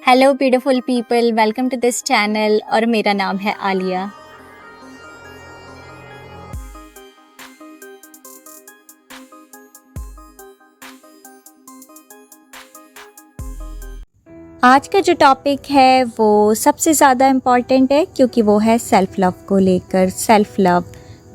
Hello beautiful people, welcome to this channel और मेरा नाम है आलिया। आज का जो टॉपिक है वो सबसे ज़्यादा इम्पॉर्टेंट है क्योंकि वो है सेल्फ़ लव को लेकर। सेल्फ़ लव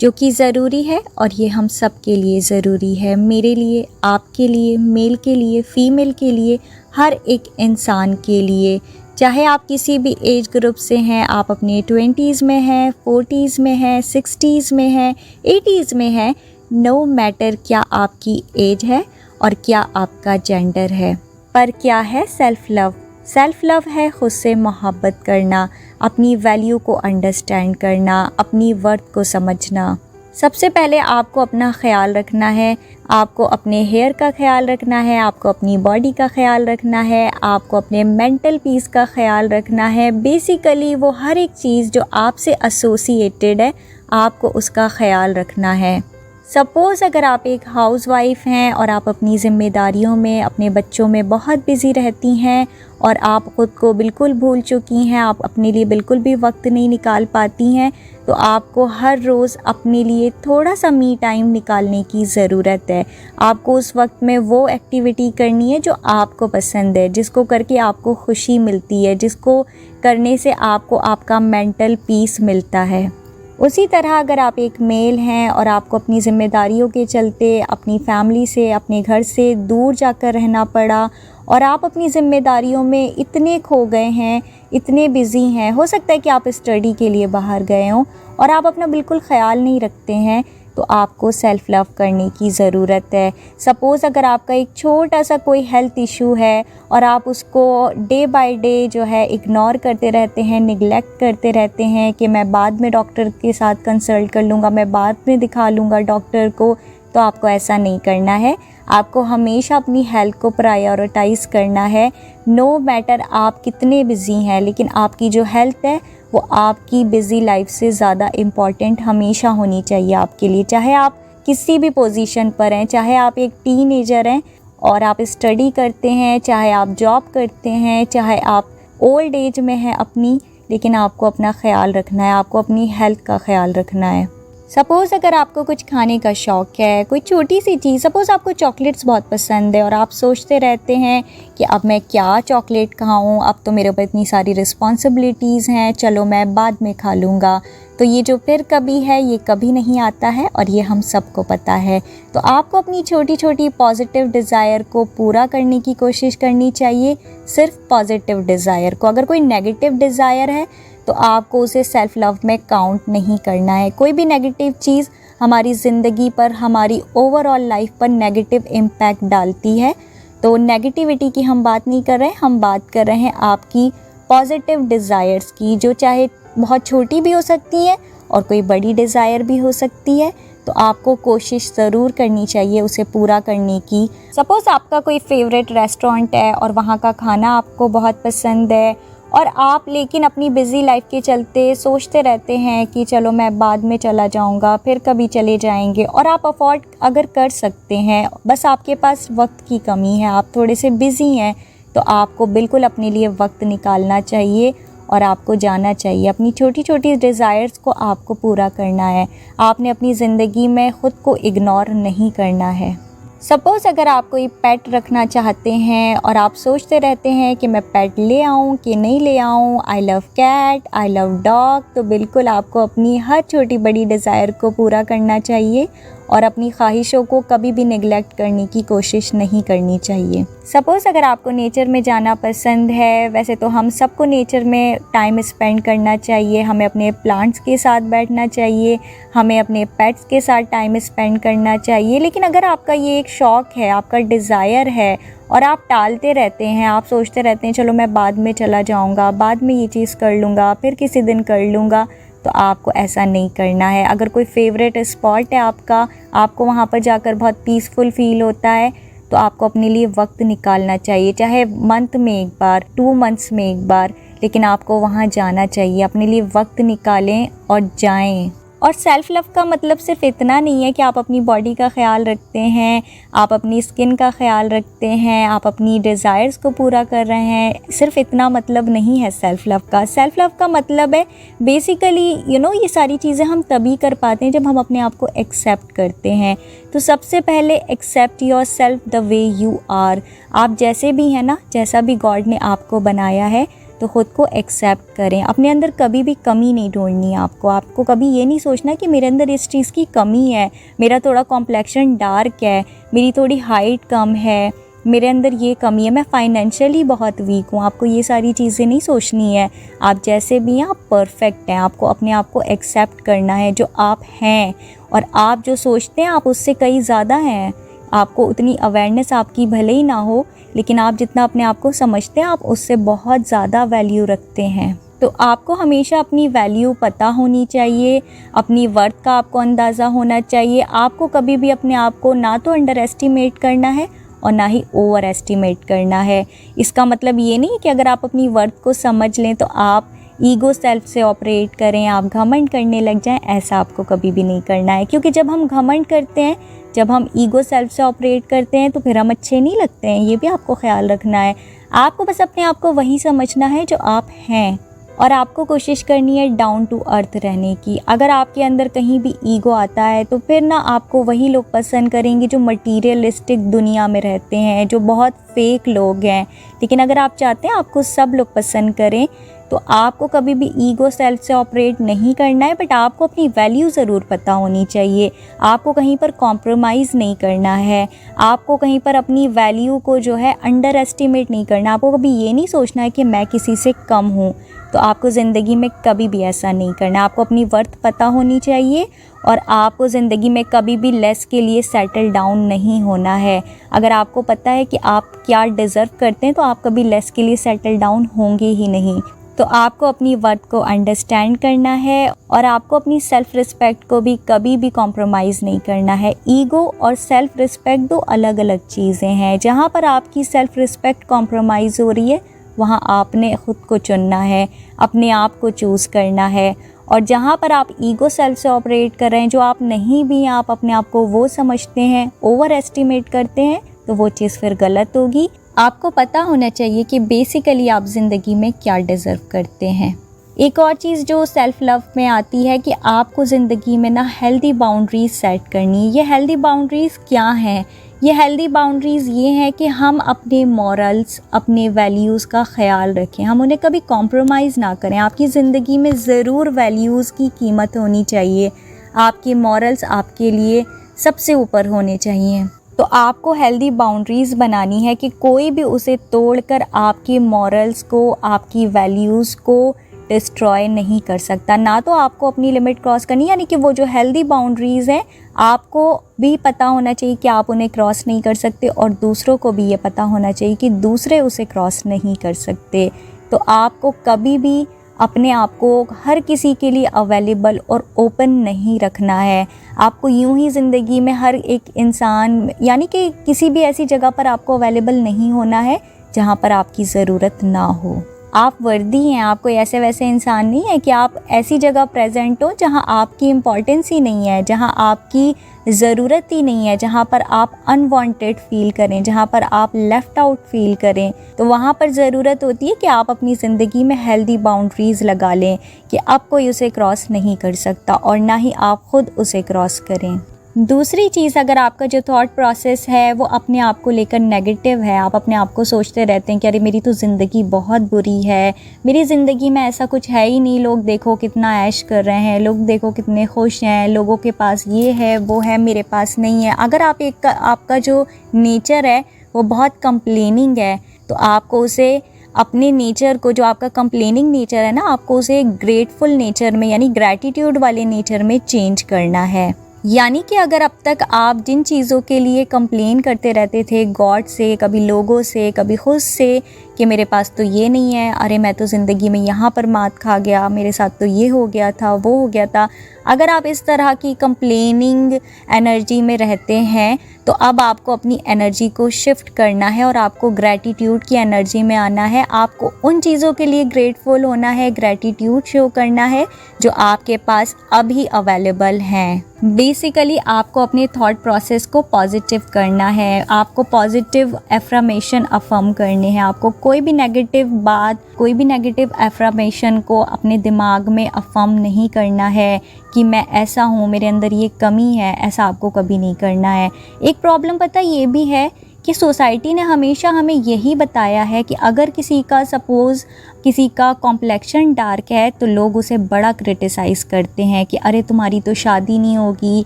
जो कि ज़रूरी है और ये हम सब के लिए ज़रूरी है, मेरे लिए, आपके लिए, मेल के लिए, फ़ीमेल के लिए, हर एक इंसान के लिए। चाहे आप किसी भी एज ग्रुप से हैं, आप अपने 20s में हैं, 40s में हैं, 60s में हैं, 80s में हैं, नो मैटर क्या आपकी एज है और क्या आपका जेंडर है, पर क्या है सेल्फ़ लव। सेल्फ़ लव है खुद से मोहब्बत करना, अपनी वैल्यू को अंडरस्टैंड करना, अपनी वर्थ को समझना। सबसे पहले आपको अपना ख्याल रखना है, आपको अपने हेयर का ख्याल रखना है, आपको अपनी बॉडी का ख्याल रखना है, आपको अपने मेंटल पीस का ख्याल रखना है। बेसिकली वो हर एक चीज़ जो आपसे एसोसिएटेड है, आपको उसका ख्याल रखना है। सपोज़ अगर आप एक हाउसवाइफ हैं और आप अपनी ज़िम्मेदारियों में, अपने बच्चों में बहुत बिज़ी रहती हैं और आप ख़ुद को बिल्कुल भूल चुकी हैं, आप अपने लिए बिल्कुल भी वक्त नहीं निकाल पाती हैं, तो आपको हर रोज़ अपने लिए थोड़ा सा मी टाइम निकालने की ज़रूरत है। आपको उस वक्त में वो एक्टिविटी करनी है जो आपको पसंद है, जिसको करके आपको खुशी मिलती है, जिसको करने से आपको आपका मेंटल पीस मिलता है। उसी तरह अगर आप एक मेल हैं और आपको अपनी ज़िम्मेदारियों के चलते अपनी फैमिली से, अपने घर से दूर जाकर रहना पड़ा और आप अपनी ज़िम्मेदारियों में इतने खो गए हैं, इतने बिज़ी हैं, हो सकता है कि आप स्टडी के लिए बाहर गए हों और आप अपना बिल्कुल ख़्याल नहीं रखते हैं, तो आपको सेल्फ़ लव करने की ज़रूरत है। सपोज़ अगर आपका एक छोटा सा कोई हेल्थ इशू है और आप उसको डे बाय डे जो है इग्नोर करते रहते हैं, निगलेक्ट करते रहते हैं कि मैं बाद में डॉक्टर के साथ कंसल्ट कर लूँगा, मैं बाद में दिखा लूँगा डॉक्टर को, तो आपको ऐसा नहीं करना है। आपको हमेशा अपनी हेल्थ को प्रायोरिटाइज़ करना है। नो मैटर आप कितने बिज़ी हैं, लेकिन आपकी जो हेल्थ है वो आपकी बिज़ी लाइफ से ज़्यादा इम्पॉर्टेंट हमेशा होनी चाहिए आपके लिए। चाहे आप किसी भी पोजीशन पर हैं, चाहे आप एक टीनेजर हैं और आप स्टडी करते हैं, चाहे आप जॉब करते हैं, चाहे आप ओल्ड एज में हैं अपनी, लेकिन आपको अपना ख्याल रखना है, आपको अपनी हेल्थ का ख्याल रखना है। सपोज़ अगर आपको कुछ खाने का शौक़ है, कोई छोटी सी चीज़, सपोज़ आपको चॉकलेट्स बहुत पसंद है और आप सोचते रहते हैं कि अब मैं क्या चॉकलेट खाऊं, अब तो मेरे ऊपर इतनी सारी रिस्पॉन्सिबिलिटीज़ हैं, चलो मैं बाद में खा लूँगा। तो ये जो फिर कभी है ये कभी नहीं आता है और ये हम सबको पता है। तो आपको अपनी छोटी छोटी पॉजिटिव डिज़ायर को पूरा करने की कोशिश करनी चाहिए, सिर्फ पॉजिटिव डिज़ायर को। अगर कोई नेगेटिव डिज़ायर है तो आपको उसे सेल्फ़ लव में काउंट नहीं करना है। कोई भी नेगेटिव चीज़ हमारी ज़िंदगी पर, हमारी ओवरऑल लाइफ पर नेगेटिव इम्पैक्ट डालती है। तो नेगेटिविटी की हम बात नहीं कर रहे हैं, हम बात कर रहे हैं आपकी पॉजिटिव डिज़ायर्स की, जो चाहे बहुत छोटी भी हो सकती है और कोई बड़ी डिज़ायर भी हो सकती है। तो आपको कोशिश ज़रूर करनी चाहिए उसे पूरा करने की। सपोज़ आपका कोई फेवरेट रेस्टोरेंट है और वहाँ का खाना आपको बहुत पसंद है और आप लेकिन अपनी बिज़ी लाइफ के चलते सोचते रहते हैं कि चलो मैं बाद में चला जाऊंगा, फिर कभी चले जाएंगे, और आप अफोर्ड अगर कर सकते हैं, बस आपके पास वक्त की कमी है, आप थोड़े से बिज़ी हैं, तो आपको बिल्कुल अपने लिए वक्त निकालना चाहिए और आपको जाना चाहिए। अपनी छोटी छोटी डिज़ायर्स को आपको पूरा करना है। आपने अपनी ज़िंदगी में ख़ुद को इग्नोर नहीं करना है। सपोज़ अगर आप कोई पेट रखना चाहते हैं और आप सोचते रहते हैं कि मैं पेट ले आऊँ कि नहीं ले आऊँ, I love cat, I love dog, तो बिल्कुल आपको अपनी हर छोटी बड़ी डिज़ायर को पूरा करना चाहिए और अपनी ख्वाहिशों को कभी भी निगलेक्ट करने की कोशिश नहीं करनी चाहिए। सपोज़ अगर आपको नेचर में जाना पसंद है, वैसे तो हम सबको नेचर में टाइम स्पेंड करना चाहिए, हमें अपने प्लांट्स के साथ बैठना चाहिए, हमें अपने पेट्स के साथ टाइम स्पेंड करना चाहिए। लेकिन अगर आपका ये एक शौक़ है, आपका डिज़ायर है और आप टालते रहते हैं, आप सोचते रहते हैं चलो मैं बाद में चला जाऊँगा, बाद में ये चीज़ कर लूँगा, फिर किसी दिन कर लूँगा, तो आपको ऐसा नहीं करना है। अगर कोई फेवरेट स्पॉट है आपका, आपको वहाँ पर जाकर बहुत पीसफुल फील होता है, तो आपको अपने लिए वक्त निकालना चाहिए, चाहे मंथ में एक बार, 2 मंथ्स में एक बार, लेकिन आपको वहाँ जाना चाहिए। अपने लिए वक्त निकालें और जाएं। और सेल्फ़ लव का मतलब सिर्फ इतना नहीं है कि आप अपनी बॉडी का ख़्याल रखते हैं, आप अपनी स्किन का ख़्याल रखते हैं, आप अपनी डिज़ायर्स को पूरा कर रहे हैं, सिर्फ इतना मतलब नहीं है सेल्फ़ लव का। सेल्फ़ लव का मतलब है बेसिकली ये सारी चीज़ें हम तभी कर पाते हैं जब हम अपने आप को एक्सेप्ट करते हैं। तो सबसे पहले accept yourself the way you are. आप जैसे भी हैं ना, जैसा भी गॉड ने आपको बनाया है, तो ख़ुद को एक्सेप्ट करें। अपने अंदर कभी भी कमी नहीं ढूंढनी है आपको कभी ये नहीं सोचना कि मेरे अंदर इस चीज़ की कमी है, मेरा थोड़ा कॉम्प्लेक्शन डार्क है, मेरी थोड़ी हाइट कम है, मेरे अंदर ये कमी है, मैं फाइनेंशियली बहुत वीक हूँ। आपको ये सारी चीज़ें नहीं सोचनी है। आप जैसे भी हैं आप परफेक्ट हैं। आपको अपने आप को एक्सेप्ट करना है जो आप हैं, और आप जो सोचते हैं आप उससे कहीं ज़्यादा हैं। आपको उतनी अवेयरनेस आपकी भले ही ना हो, लेकिन आप जितना अपने आप को समझते हैं आप उससे बहुत ज़्यादा वैल्यू रखते हैं। तो आपको हमेशा अपनी वैल्यू पता होनी चाहिए, अपनी वर्थ का आपको अंदाज़ा होना चाहिए। आपको कभी भी अपने आप को ना तो अंडर एस्टिमेट करना है और ना ही ओवर एस्टिमेट करना है। इसका मतलब ये नहीं कि अगर आप अपनी वर्थ को समझ लें तो आप ईगो सेल्फ से ऑपरेट करें, आप घमंड करने लग जाएं। ऐसा आपको कभी भी नहीं करना है, क्योंकि जब हम घमंड करते हैं, जब हम ईगो सेल्फ से ऑपरेट करते हैं तो फिर हम अच्छे नहीं लगते हैं। ये भी आपको ख्याल रखना है। आपको बस अपने आप को वही समझना है जो आप हैं, और आपको कोशिश करनी है डाउन टू अर्थ रहने की। अगर आपके अंदर कहीं भी ईगो आता है तो फिर ना आपको वही लोग पसंद करेंगे जो मटीरियलिस्टिक दुनिया में रहते हैं, जो बहुत फेक लोग हैं। लेकिन अगर आप चाहते हैं आपको सब लोग पसंद करें, तो आपको कभी भी ईगो सेल्फ से ऑपरेट नहीं करना है, बट आपको अपनी वैल्यू ज़रूर पता होनी चाहिए। आपको कहीं पर कॉम्प्रोमाइज़ नहीं करना है, आपको कहीं पर अपनी वैल्यू को जो है अंडर एस्टिमेट नहीं करना। आपको कभी ये नहीं सोचना है कि मैं किसी से कम हूँ। तो आपको ज़िंदगी में कभी भी ऐसा नहीं करना। आपको अपनी वर्थ पता होनी चाहिए, और आपको ज़िंदगी में कभी भी लेस के लिए सेटल डाउन नहीं होना है। अगर आपको पता है कि आप क्या डिज़र्व करते हैं तो आप कभी लेस के लिए सेटल डाउन होंगे ही नहीं। तो आपको अपनी वर्थ को अंडरस्टैंड करना है, और आपको अपनी सेल्फ़ रिस्पेक्ट को भी कभी भी कॉम्प्रोमाइज़ नहीं करना है। ईगो और सेल्फ़ रिस्पेक्ट दो अलग अलग चीज़ें हैं। जहाँ पर आपकी सेल्फ़ रिस्पेक्ट कॉम्प्रोमाइज़ हो रही है, वहाँ आपने ख़ुद को चुनना है, अपने आप को चूज़ करना है। और जहाँ पर आप ईगो सेल्फ से ऑपरेट कर रहे हैं, जो आप नहीं भी, आप अपने आप को वो समझते हैं, ओवर एस्टिमेट करते हैं, तो वो चीज़ फिर गलत होगी। आपको पता होना चाहिए कि बेसिकली आप ज़िंदगी में क्या डिज़र्व करते हैं। एक और चीज़ जो सेल्फ़ लव में आती है कि आपको ज़िंदगी में ना हेल्दी बाउंड्रीज़ सेट करनी है। ये हेल्दी बाउंड्रीज़ क्या हैं? ये हेल्दी बाउंड्रीज़ ये हैं कि हम अपने मॉरल्स, अपने वैल्यूज़ का ख़याल रखें, हम उन्हें कभी कॉम्प्रोमाइज़ ना करें। आपकी ज़िंदगी में ज़रूर वैल्यूज़ की कीमत होनी चाहिए। आपके मॉरल्स आपके लिए सबसे ऊपर होने चाहिए। तो आपको हेल्दी बाउंड्रीज़ बनानी है कि कोई भी उसे तोड़कर आपके मॉरल्स को, आपकी वैल्यूज़ को डिस्ट्रॉय नहीं कर सकता। ना तो आपको अपनी लिमिट क्रॉस करनी, यानी कि वो जो हेल्दी बाउंड्रीज़ हैं आपको भी पता होना चाहिए कि आप उन्हें क्रॉस नहीं कर सकते, और दूसरों को भी ये पता होना चाहिए कि दूसरे उसे क्रॉस नहीं कर सकते। तो आपको कभी भी अपने आप को हर किसी के लिए अवेलेबल और ओपन नहीं रखना है। आपको यूं ही ज़िंदगी में हर एक इंसान, यानी कि किसी भी ऐसी जगह पर आपको अवेलेबल नहीं होना है जहां पर आपकी ज़रूरत ना हो। आप वर्दी हैं, आप कोई ऐसे वैसे इंसान नहीं है कि आप ऐसी जगह प्रेजेंट हो जहां आपकी इम्पोर्टेंस ही नहीं है, जहां आपकी ज़रूरत ही नहीं है, जहां पर आप अनवांटेड फील करें, जहां पर आप लेफ़्ट आउट फील करें। तो वहां पर ज़रूरत होती है कि आप अपनी ज़िंदगी में हेल्दी बाउंड्रीज़ लगा लें कि अब कोई उसे क्रॉस नहीं कर सकता, और ना ही आप ख़ुद उसे क्रॉस करें। दूसरी चीज़, अगर आपका जो थॉट प्रोसेस है वो अपने आप को लेकर नेगेटिव है, आप अपने आप को सोचते रहते हैं कि अरे मेरी तो ज़िंदगी बहुत बुरी है, मेरी ज़िंदगी में ऐसा कुछ है ही नहीं, लोग देखो कितना ऐश कर रहे हैं, लोग देखो कितने खुश हैं, लोगों के पास ये है वो है, मेरे पास नहीं है। अगर आपका जो नेचर है वो बहुत कंप्लेनिंग है, तो आपको उसे, अपने नेचर को, जो आपका कंप्लेनिंग नेचर है ना, आपको उसे ग्रेटफुल नेचर में, यानी ग्रैटिट्यूड वाले नेचर में चेंज करना है। यानी कि अगर अब तक आप जिन चीज़ों के लिए कंप्लेन करते रहते थे गॉड से, कभी लोगों से, कभी खुद से, कि मेरे पास तो ये नहीं है, अरे मैं तो ज़िंदगी में यहाँ पर मात खा गया, मेरे साथ तो ये हो गया था, वो हो गया था। अगर आप इस तरह की कंप्लेनिंग एनर्जी में रहते हैं तो अब आपको अपनी एनर्जी को शिफ्ट करना है और आपको ग्रैटिट्यूड की एनर्जी में आना है। आपको उन चीज़ों के लिए ग्रेटफुल होना है, ग्रैटिट्यूड शो करना है जो आपके पास अभी अवेलेबल हैं। बेसिकली आपको अपने थॉट प्रोसेस को पॉजिटिव करना है, आपको पॉजिटिव एफ्रामेशन अफर्म करने हैं। आपको कोई भी नेगेटिव बात, कोई भी नेगेटिव एफ्रामेशन को अपने दिमाग में अफर्म नहीं करना है कि मैं ऐसा हूँ, मेरे अंदर ये कमी है, ऐसा आपको कभी नहीं करना है। एक प्रॉब्लम पता ये भी है कि सोसाइटी ने हमेशा हमें यही बताया है कि अगर किसी का सपोज़ किसी का कॉम्प्लेक्शन डार्क है तो लोग उसे बड़ा क्रिटिसाइज़ करते हैं कि अरे तुम्हारी तो शादी नहीं होगी,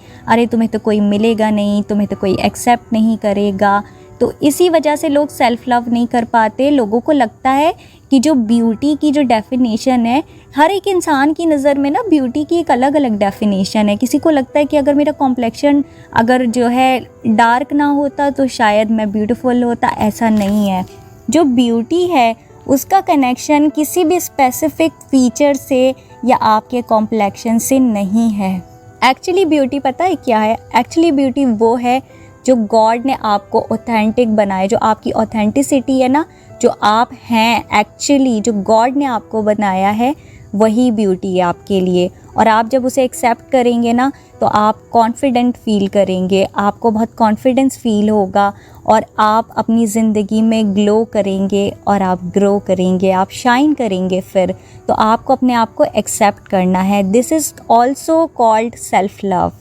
अरे तुम्हें तो कोई मिलेगा नहीं, तुम्हें तो कोई एक्सेप्ट नहीं करेगा। तो इसी वजह से लोग सेल्फ़ लव नहीं कर पाते। लोगों को लगता है कि जो ब्यूटी की जो डेफिनेशन है, हर एक इंसान की नज़र में ना ब्यूटी की एक अलग अलग डेफिनेशन है। किसी को लगता है कि अगर मेरा कॉम्प्लेक्शन अगर जो है डार्क ना होता तो शायद मैं ब्यूटीफुल होता। ऐसा नहीं है। जो ब्यूटी है उसका कनेक्शन किसी भी स्पेसिफिक फीचर से या आपके कॉम्प्लेक्शन से नहीं है। एक्चुअली ब्यूटी पता है क्या है? एक्चुअली ब्यूटी वो है जो गॉड ने आपको ऑथेंटिक बनाए, जो आपकी ऑथेंटिसिटी है ना, जो आप हैं एक्चुअली, जो गॉड ने आपको बनाया है, वही ब्यूटी है आपके लिए। और आप जब उसे एक्सेप्ट करेंगे ना तो आप कॉन्फिडेंट फील करेंगे, आपको बहुत कॉन्फिडेंस फील होगा और आप अपनी ज़िंदगी में ग्लो करेंगे और आप ग्रो करेंगे, आप शाइन करेंगे। फिर तो आपको अपने आप को एक्सेप्ट करना है। This is also called self love.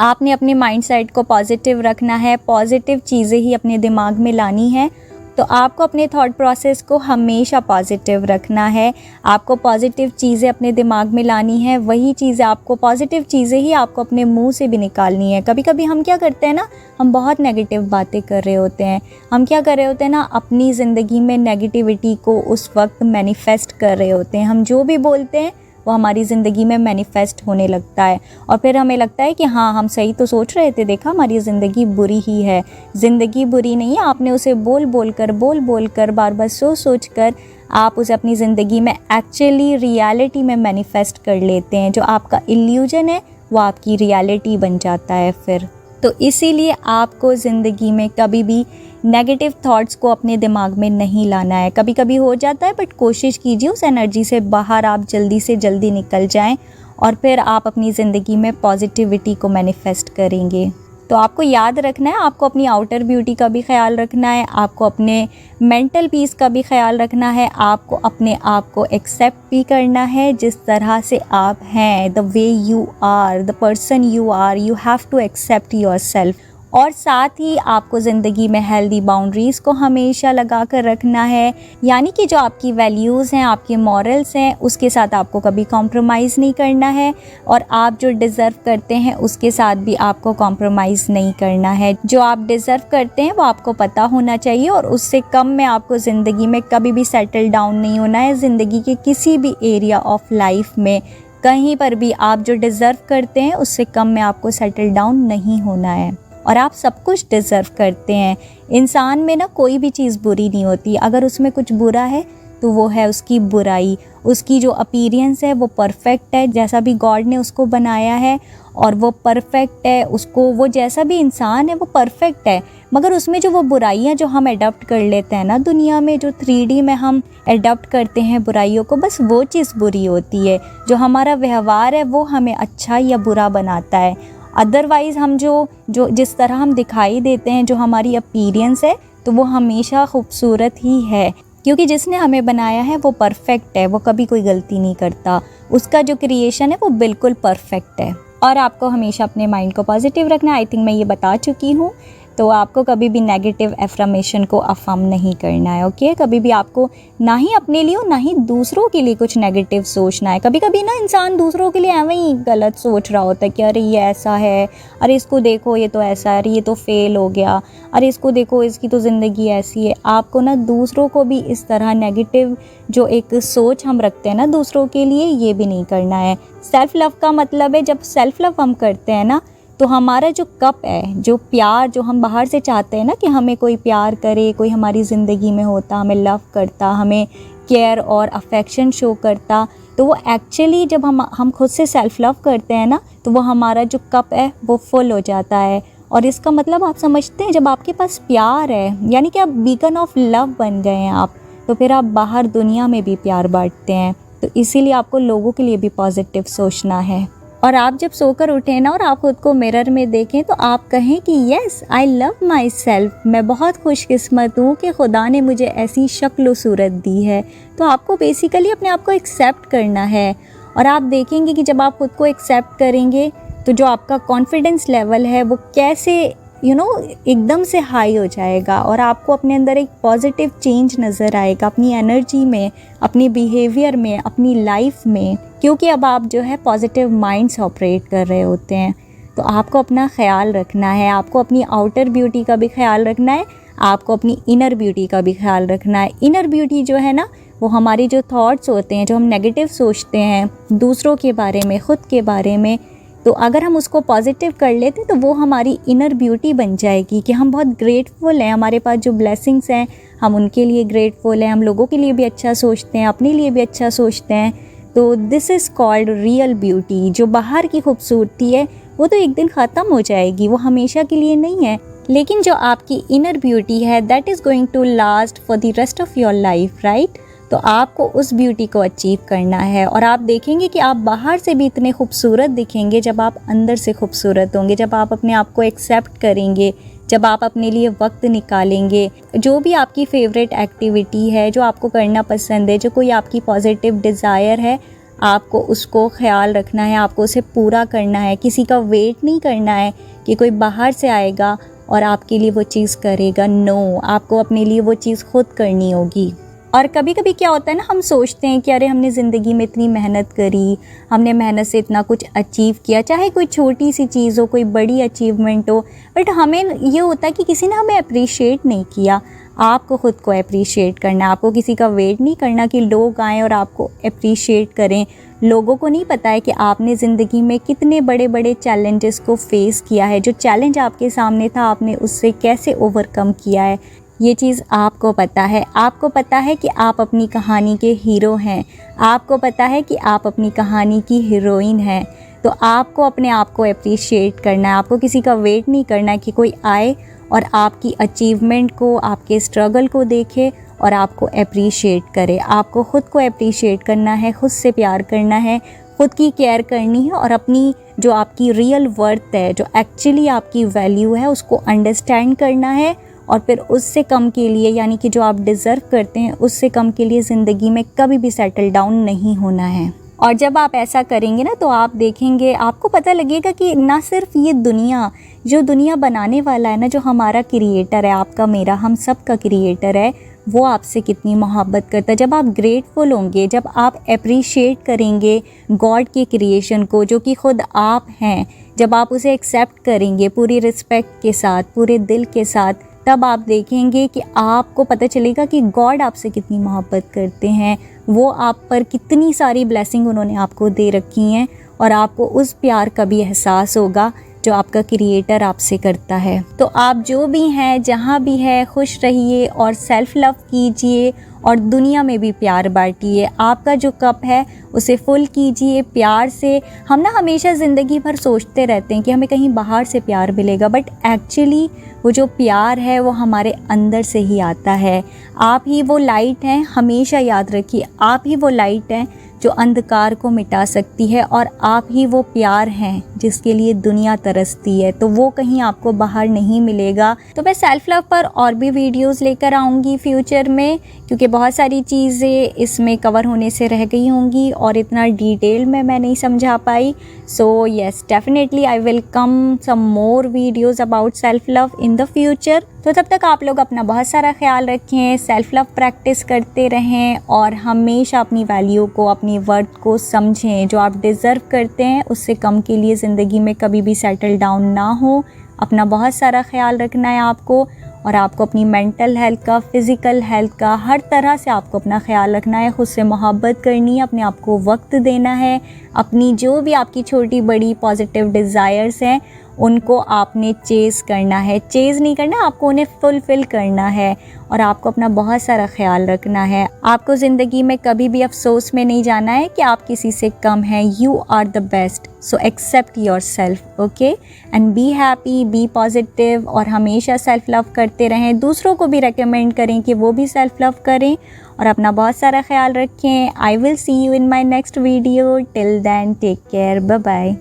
आपने अपने माइंडसेट को पॉजिटिव रखना है, पॉजिटिव चीज़ें ही अपने दिमाग में लानी है। तो आपको अपने थॉट प्रोसेस को हमेशा पॉजिटिव रखना है, आपको पॉजिटिव चीज़ें अपने दिमाग में लानी है। वही चीज़ें आपको, पॉजिटिव चीज़ें ही आपको अपने मुंह से भी निकालनी है। कभी कभी हम क्या करते हैं ना, हम बहुत नेगेटिव बातें कर रहे होते हैं। हम क्या कर रहे होते हैं ना, अपनी ज़िंदगी में नेगेटिविटी को उस वक्त मैनिफेस्ट कर रहे होते हैं। हम जो भी बोलते हैं वो हमारी ज़िंदगी में मैनिफेस्ट होने लगता है और फिर हमें लगता है कि हाँ, हम सही तो सोच रहे थे, देखा हमारी ज़िंदगी बुरी ही है। ज़िंदगी बुरी नहीं है, आपने उसे बोल बोल कर बार बार सोच कर आप उसे अपनी ज़िंदगी में एक्चुअली रियलिटी में मैनिफेस्ट कर लेते हैं। जो आपका इल्यूजन है वो आपकी रियलिटी बन जाता है फिर। तो इसीलिए आपको ज़िंदगी में कभी भी नेगेटिव थॉट्स को अपने दिमाग में नहीं लाना है। कभी कभी हो जाता है, बट कोशिश कीजिए उस एनर्जी से बाहर आप जल्दी से जल्दी निकल जाएं और फिर आप अपनी ज़िंदगी में पॉजिटिविटी को मैनिफेस्ट करेंगे। तो आपको याद रखना है, आपको अपनी आउटर ब्यूटी का भी ख्याल रखना है, आपको अपने मेंटल पीस का भी ख्याल रखना है, आपको अपने आप को एक्सेप्ट भी करना है जिस तरह से आप हैं, the way you are, the person you are, you have to accept yourself. और साथ ही आपको ज़िंदगी में हेल्दी बाउंड्रीज़ को हमेशा लगा कर रखना है, यानी कि जो आपकी वैल्यूज़ हैं, आपके मॉरल्स हैं, उसके साथ आपको कभी कॉम्प्रोमाइज़ नहीं करना है और आप जो डिज़र्व करते हैं उसके साथ भी आपको कॉम्प्रोमाइज़ नहीं करना है। जो आप डिज़र्व करते हैं वो आपको पता होना चाहिए और उससे कम में आपको ज़िंदगी में कभी भी सेटल डाउन नहीं होना है। ज़िंदगी के किसी भी एरिया ऑफ लाइफ में कहीं पर भी आप जो डिज़र्व करते हैं उससे कम में आपको सेटल डाउन नहीं होना है और आप सब कुछ डिज़र्व करते हैं। इंसान में ना कोई भी चीज़ बुरी नहीं होती, अगर उसमें कुछ बुरा है तो वो है उसकी बुराई। उसकी जो अपीयरेंस है वो परफेक्ट है, जैसा भी गॉड ने उसको बनाया है और वो परफेक्ट है। उसको, वो जैसा भी इंसान है वो परफेक्ट है, मगर उसमें जो वो बुराइयाँ जो हम अडॉप्ट कर लेते हैं ना दुनिया में, जो 3D में हम अडॉप्ट करते हैं बुराइयों को, बस वो चीज़ बुरी होती है। जो हमारा व्यवहार है वो हमें अच्छा या बुरा बनाता है। अदरवाइज़ हम जो जिस तरह हम दिखाई देते हैं, जो हमारी अपीयरेंस है, तो वो हमेशा खूबसूरत ही है, क्योंकि जिसने हमें बनाया है वो परफेक्ट है, वो कभी कोई गलती नहीं करता। उसका जो क्रिएशन है वो बिल्कुल परफेक्ट है। और आपको हमेशा अपने माइंड को पॉजिटिव रखना है। आई थिंक मैं ये बता चुकी हूँ। तो आपको कभी भी नेगेटिव एफर्मेशन को अफर्म नहीं करना है। ओके, कभी भी आपको ना ही अपने लिए और ना ही दूसरों के लिए कुछ नेगेटिव सोचना है। कभी कभी ना इंसान दूसरों के लिए ऐਵੇਂ ही गलत सोच रहा होता है कि अरे ये ऐसा है, अरे इसको देखो ये तो ऐसा है, अरे ये तो फेल हो गया, अरे इसको देखो इसकी तो ज़िंदगी ऐसी है। आपको ना दूसरों को भी इस तरह नेगेटिव जो एक सोच हम रखते हैं ना दूसरों के लिए, ये भी नहीं करना है। सेल्फ़ लव का मतलब है, जब सेल्फ़ लव हम करते हैं ना तो हमारा जो कप है, जो प्यार जो हम बाहर से चाहते हैं ना कि हमें कोई प्यार करे, कोई हमारी ज़िंदगी में होता, हमें लव करता, हमें केयर और अफेक्शन शो करता, तो वो एक्चुअली जब हम खुद से सेल्फ़ लव करते हैं ना, तो वो हमारा जो कप है वो फुल हो जाता है। और इसका मतलब आप समझते हैं, जब आपके पास प्यार है यानी कि आप बीकन ऑफ लव बन गए हैं आप, तो फिर आप बाहर दुनिया में भी प्यार बांटते हैं। तो इसीलिए आपको लोगों के लिए भी पॉजिटिव सोचना है। और आप जब सोकर उठें ना और आप खुद को मिरर में देखें तो आप कहें कि yes I love my self, मैं बहुत खुशकिस्मत हूँ कि खुदा ने मुझे ऐसी शक्ल व सूरत दी है। तो आपको बेसिकली अपने आप को एक्सेप्ट करना है। और आप देखेंगे कि जब आप खुद को एक्सेप्ट करेंगे तो जो आपका कॉन्फिडेंस लेवल है वो कैसे एकदम से हाई हो जाएगा, और आपको अपने अंदर एक पॉजिटिव चेंज नज़र आएगा अपनी एनर्जी में, अपनी बिहेवियर में, अपनी लाइफ में, क्योंकि अब आप जो है पॉजिटिव माइंड से ऑपरेट कर रहे होते हैं। तो आपको अपना ख्याल रखना है, आपको अपनी आउटर ब्यूटी का भी ख्याल रखना है, आपको अपनी इनर ब्यूटी का भी ख्याल रखना है। इनर ब्यूटी जो है ना, वो हमारी जो थॉट्स होते हैं, जो हम नेगेटिव सोचते हैं दूसरों के बारे में, ख़ुद के बारे में, तो अगर हम उसको पॉजिटिव कर लेते तो वो हमारी इनर ब्यूटी बन जाएगी कि हम बहुत ग्रेटफुल हैं, हमारे पास जो ब्लेसिंग्स हैं हम उनके लिए ग्रेटफुल हैं, हम लोगों के लिए भी अच्छा सोचते हैं, अपने लिए भी अच्छा सोचते हैं। तो this is called real beauty. जो बाहर की खूबसूरती है वो तो एक दिन ख़त्म हो जाएगी, वो हमेशा के लिए नहीं है, लेकिन जो आपकी इनर ब्यूटी है that is going to last for the rest of your life, right. तो आपको उस ब्यूटी को अचीव करना है, और आप देखेंगे कि आप बाहर से भी इतने खूबसूरत दिखेंगे जब आप अंदर से खूबसूरत होंगे, जब आप अपने आप को एक्सेप्ट करेंगे, जब आप अपने लिए वक्त निकालेंगे। जो भी आपकी फेवरेट एक्टिविटी है, जो आपको करना पसंद है, जो कोई आपकी पॉजिटिव डिज़ायर है, आपको उसको ख्याल रखना है, आपको उसे पूरा करना है। किसी का वेट नहीं करना है कि कोई बाहर से आएगा और आपके लिए वो चीज़ करेगा। नो, आपको अपने लिए वो चीज़ खुद करनी होगी। और कभी कभी क्या होता है ना, हम सोचते हैं कि अरे हमने ज़िंदगी में इतनी मेहनत करी, हमने मेहनत से इतना कुछ अचीव किया, चाहे कोई छोटी सी चीज़ हो, कोई बड़ी अचीवमेंट हो, बट हमें ये होता है कि किसी ने हमें अप्रिशिएट नहीं किया। आपको ख़ुद को अप्रिशिएट करना है, आपको किसी का वेट नहीं करना कि लोग आएँ और आपको अप्रिशिएट करें। लोगों को नहीं पता है कि आपने ज़िंदगी में कितने बड़े बड़े चैलेंजेस को फेस किया है, जो चैलेंज आपके सामने था आपने उससे कैसे ओवरकम किया है, ये चीज़ आपको पता है। आपको पता है कि आप अपनी कहानी के हीरो हैं, आपको पता है कि आप अपनी कहानी की हीरोइन हैं। तो आपको अपने आप को अप्रिशिएट करना है, आपको किसी का वेट नहीं करना है कि कोई आए और आपकी अचीवमेंट को, आपके स्ट्रगल को देखे और आपको अप्रिशिएट करे। आपको ख़ुद को अप्रिशिएट करना है, ख़ुद से प्यार करना है, ख़ुद की केयर करनी है, और अपनी जो आपकी रियल वर्थ है, जो एक्चुअली आपकी वैल्यू है, उसको अंडरस्टैंड करना है। और फिर उससे कम के लिए, यानी कि जो आप डिज़र्व करते हैं उससे कम के लिए ज़िंदगी में कभी भी सेटल डाउन नहीं होना है। और जब आप ऐसा करेंगे ना, तो आप देखेंगे, आपको पता लगेगा कि ना सिर्फ ये दुनिया, जो दुनिया बनाने वाला है ना, जो हमारा क्रिएटर है, आपका, मेरा, हम सब का क्रिएटर है, वो आपसे कितनी मोहब्बत करता है। जब आप ग्रेटफुल होंगे, जब आप अप्रिशिएट करेंगे गॉड के क्रिएशन को, जो कि खुद आप हैं, जब आप उसे एक्सेप्ट करेंगे पूरी रिस्पेक्ट के साथ, पूरे दिल के साथ, तब आप देखेंगे कि आपको पता चलेगा कि गॉड आपसे कितनी मोहब्बत करते हैं, वो आप पर कितनी सारी ब्लेसिंग उन्होंने आपको दे रखी हैं, और आपको उस प्यार का भी एहसास होगा जो आपका क्रिएटर आपसे करता है। तो आप जो भी हैं, जहाँ भी है, खुश रहिए और सेल्फ़ लव कीजिए और दुनिया में भी प्यार बांटिए। आपका जो कप है उसे फुल कीजिए प्यार से। हम ना हमेशा ज़िंदगी भर सोचते रहते हैं कि हमें कहीं बाहर से प्यार मिलेगा, बट एक्चुअली वो जो प्यार है वो हमारे अंदर से ही आता है। आप ही वो लाइट हैं, हमेशा याद रखिए, आप ही वो लाइट हैं जो अंधकार को मिटा सकती है, और आप ही वो प्यार हैं जिसके लिए दुनिया तरसती है। तो वो कहीं आपको बाहर नहीं मिलेगा। तो मैं सेल्फ़ लव पर और भी वीडियोस लेकर आऊँगी फ्यूचर में, क्योंकि बहुत सारी चीज़ें इसमें कवर होने से रह गई होंगी और इतना डिटेल में मैं नहीं समझा पाई। So yes, definitely I will come some more videos about self love in the future. तो तब तक आप लोग अपना बहुत सारा ख्याल रखें, सेल्फ़ लव प्रैक्टिस करते रहें, और हमेशा अपनी वैल्यू को, अपनी वर्थ को समझें। जो आप डिज़र्व करते हैं उससे कम के लिए ज़िंदगी में कभी भी सेटल डाउन ना हो। अपना बहुत सारा ख्याल रखना है आपको, और आपको अपनी मेंटल हेल्थ का, फ़िज़िकल हेल्थ का, हर तरह से आपको अपना ख्याल रखना है। खुद से मोहब्बत करनी है, अपने आप को वक्त देना है, अपनी जो भी आपकी छोटी बड़ी पॉजिटिव डिज़ायर्स हैं उनको आपने चेज़ करना है, चेज़ नहीं करना, आपको उन्हें फुलफ़िल करना है और आपको अपना बहुत सारा ख्याल रखना है। आपको ज़िंदगी में कभी भी अफ़सोस में नहीं जाना है कि आप किसी से कम हैं। You are the best, so accept yourself, okay, and be happy, be positive और हमेशा सेल्फ़ लव करते रहें। दूसरों को भी रेकमेंड करें कि वो भी सेल्फ़ लव करें और अपना बहुत सारा ख्याल रखें। I will see you in my next video. Till then take care, bye bye.